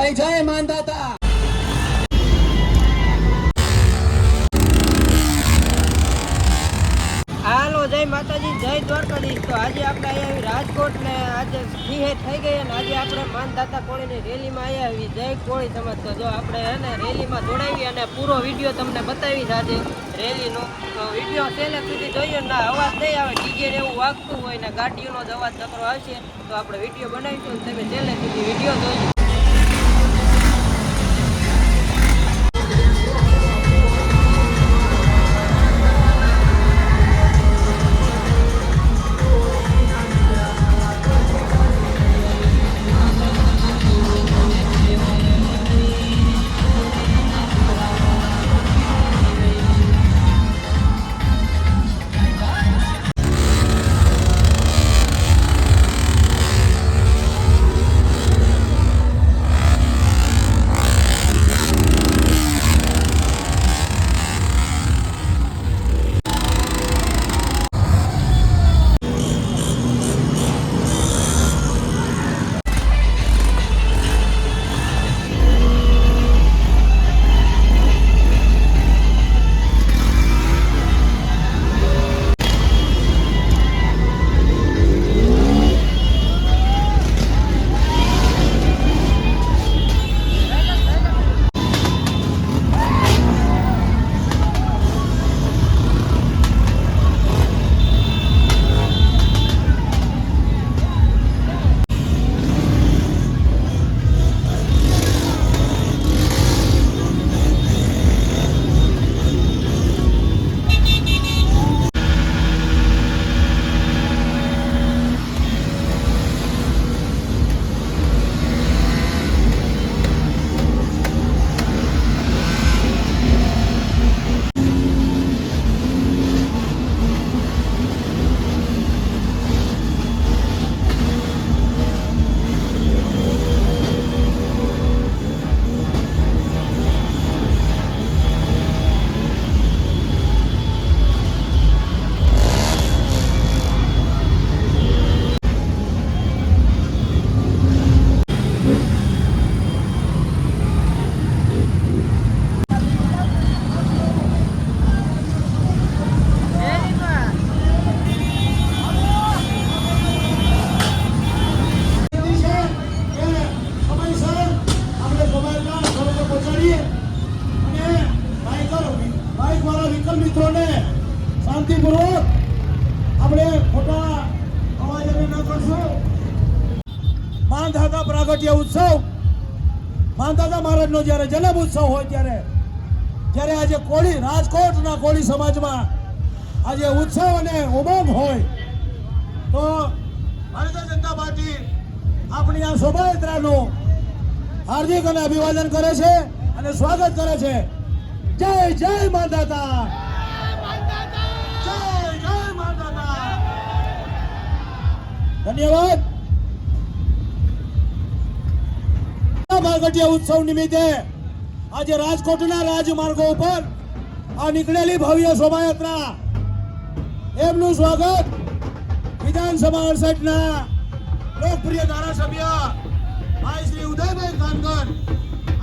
જય જય માનદાતા। હાલો જય માતાજી, જય દ્વારકાધીશ। તો આજે આપણે અહીંયા રાજકોટ ને આજે સિંહે થઈ ગઈ અને આજે આપણે માનદાતા કોળીની રેલીમાં આવ્યા આવી જય કોળી સમાજ। તો જો આપણે એને રેલીમાં જોડાવી અને પૂરો વિડીયો તમને બતાવી છે આજે રેલીનો। તો વિડીયો છેલ્લે સુધી જોઈએ ના અવાજ નહીં આવે, ડીજે ને એવું વાગતું હોય ને ગાડીઓનો જ અવાજ નકરો આવશે તો આપણે વિડીયો બનાવીશું અને તમે છેલ્લે સુધી વિડીયો જોઈ। શાંતિપૂર્વક આપણે ખોટા અવાજ ન કરશું। માનદાતા પ્રાગટ્ય ઉત્સવ, માનદાતા મહારાજનો જ્યારે જન્મ ઉત્સવ હોય જ્યારે આજે કોળી રાજકોટના કોળી સમાજમાં આજે ઉત્સવ અને ઉમંગ હોય તો ભારતીય જનતા પાર્ટી આપણી આ શોભાયાત્રાનું હાર્દિક અને અભિવાદન કરે છે અને સ્વાગત કરે છે। જય જય માનદાતા, ધન્યવાદ। પ્રાગટ્ય ઉત્સવ નિમિત્તે આજે રાજકોટના રાજમાર્ગો ઉપર આ નીકળેલી ભવ્ય શોભાયાત્રા એમનું સ્વાગત વિધાનસભા 68ના લોકપ્રિય ધારાસભ્ય ભાઈ શ્રી ઉદયભાઈ કાનગર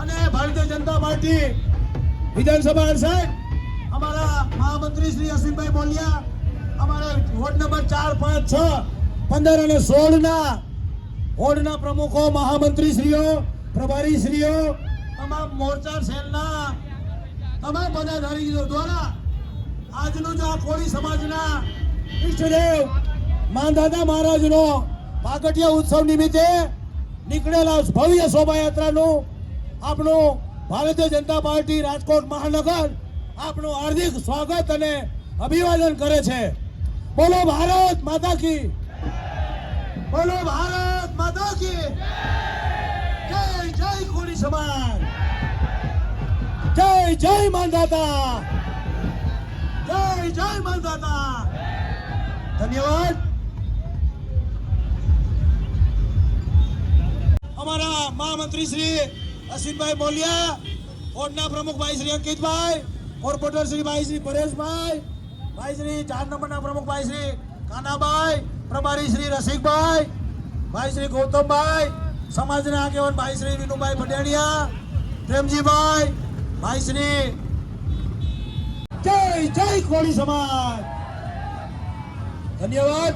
અને ભારતીય જનતા પાર્ટી વિધાનસભા 68 અમારા મહામંત્રી શ્રી અસીમભાઈ બોલિયા, અમારા વોર્ડ નંબર 4, 5, 6, 15 અને 16 વોર્ડના પ્રમુખો, મહામંત્રી શ્રીઓ, પ્રભારી શ્રીઓ, તમામ મોરચા સેલના તમામ પદાધિકારીઓ દ્વારા આજનું જો આ કોળી સમાજના ઈષ્ટદેવ માનદાતા મહારાજનો પ્રાગટ્ય ઉત્સવ નિમિત્તે નીકળેલા ભવ્ય શોભાયાત્રાનું આપણું ભારતીય જનતા પાર્ટી રાજકોટ મહાનગર આપણું હાર્દિક સ્વાગત અને અભિવાદન કરે છે। બોલો ભારત માતા કી, બોલો ભારત માતા કી જય જય કોળી સમાજ, જય જય માનદાતા, જય જય માનદાતા। ધન્યવાદ। અમારા મહામંત્રી શ્રી અસીમભાઈ બોલિયા, વોર્ડના પ્રમુખ ભાઈ શ્રી અંકિતભાઈ, કોર્પોરેટર શ્રી ભાઈ શ્રી પરેશભાઈ, ભાઈ શ્રી 4 નંબરના પ્રમુખ ભાઈ શ્રી કાનાભાઈ, પ્રભારી શ્રી રસિકભાઈ, ભાઈ શ્રી ગૌતમભાઈ, સમાજના આગેવાન ભાઈ શ્રી વિનુભાઈ ભડાડિયા, પ્રેમજીભાઈ, ભાઈ શ્રી જય જય કોળી સમાજ. ધન્યવાદ.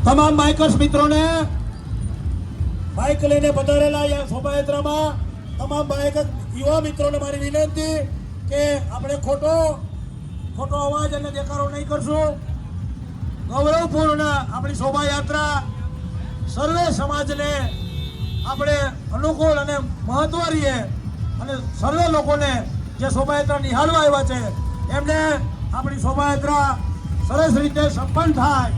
તમામ બાઇકર્સ મિત્રોને, બાઇક લઈને પધારેલા આ શોભાયાત્રામાં તમામ બાઇક યુવા મિત્રોને મારી વિનંતી કે આપણે ખોટો અવાજ અને દેખાડો નહીં કરશું. ગૌરવપૂર્ણ આપણી શોભાયાત્રા સર્વે સમાજને આપણે અનુકૂળ અને મહત્વ રહીએ અને સર્વે લોકોને જે શોભાયાત્રા નિહાળવા આવ્યા છે એમને આપણી શોભાયાત્રા સરસ રીતે સંપન્ન થાય.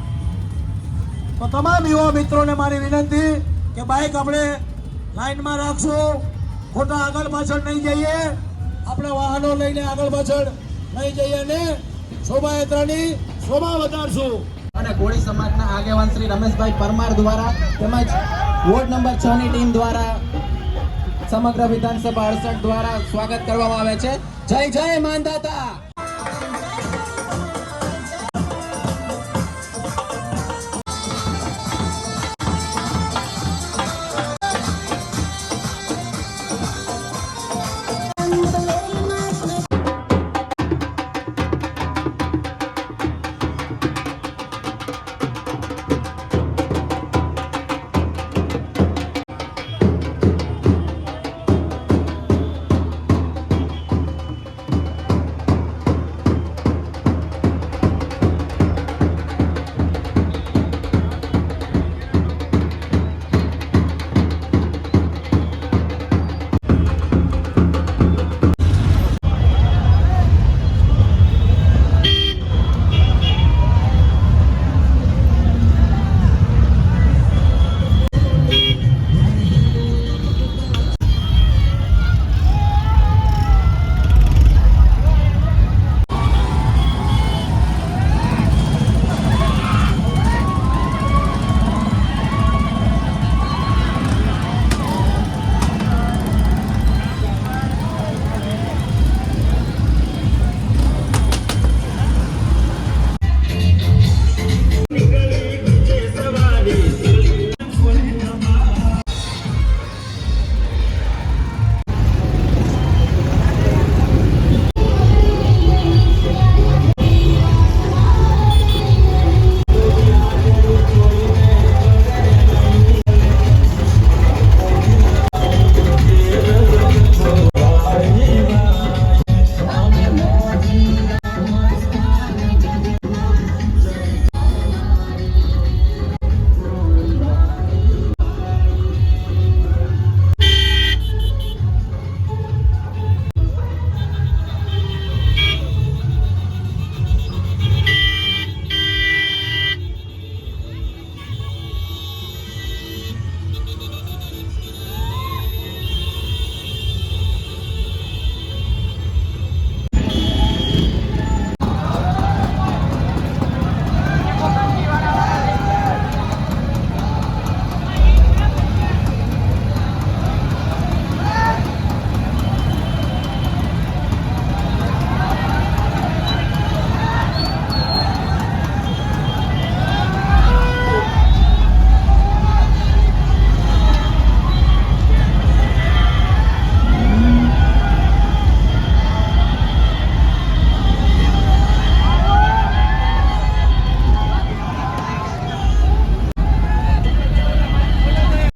તો તમામ યુવા મિત્રોને મારી વિનંતી કે બાઇક આપણે લાઈનમાં રાખશું, ખોટા આગળ પાછળ નહીં જઈએ, આપણે વાહનો લઈને આગળ પાછળ નહીં જઈએ અને શોભાયાત્રાની શોભા વધારશું. અને કોળી સમાજના આગેવાન શ્રી રમેશભાઈ પરમાર દ્વારા તેમજ વોર્ડ નંબર 6 ની ટીમ દ્વારા સમગ્ર વિધાનસભા 68 દ્વારા સ્વાગત કરવામાં આવે છે. જય જય માનદાતા.